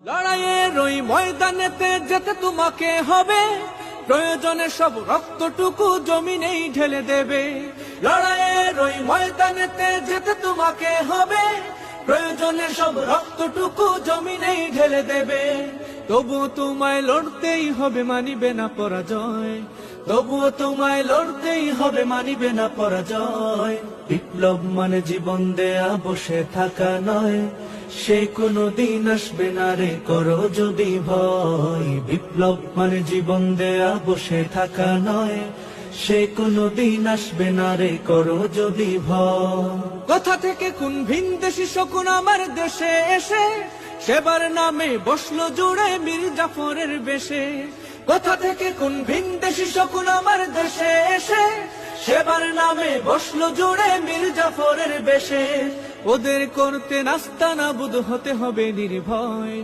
লড়াইয়ের ওই ময়দানেতে যেতে তোমাকে হবে, প্রয়োজনে সব রক্তটুকু জমিনেই ঢেলে দেবে। লড়াইয়ের ওই ময়দানেতে যেতে তোমাকে হবে, প্রয়োজনে সব রক্তটুকু জমিনেই ঢেলে দেবে। তবুও তোমায় লড়তেই হবে, মানিবে না পরাজয়। তবুও তোমায় লড়তেই হবে, মানিবে না পরাজয়। বিপ্লব মানে জীবন দেয়া, বসে থাকা নয়। সে কোনো দিন আসবে না রে, করো যদি ভয়। বিপ্লব মানে জীবন দেয়া, বসে থাকা নয়। সে কোনো দিন আসবে না রে, করো যদি ভয়। কোথা থেকে কোন ভিনদেশী শকুন আমার দেশে এসে সেবার নামে বসলো জুড়ে মীর জাফরের বেশে। কোথা থেকে কোন ভিনদেশী শকুন আমার দেশে এসে সেবার নামে বসলো জুড়ে মীর জাফরের বেশে। ওদের করতে নাস্তানাবুদ হতে হবে নির্ভয়।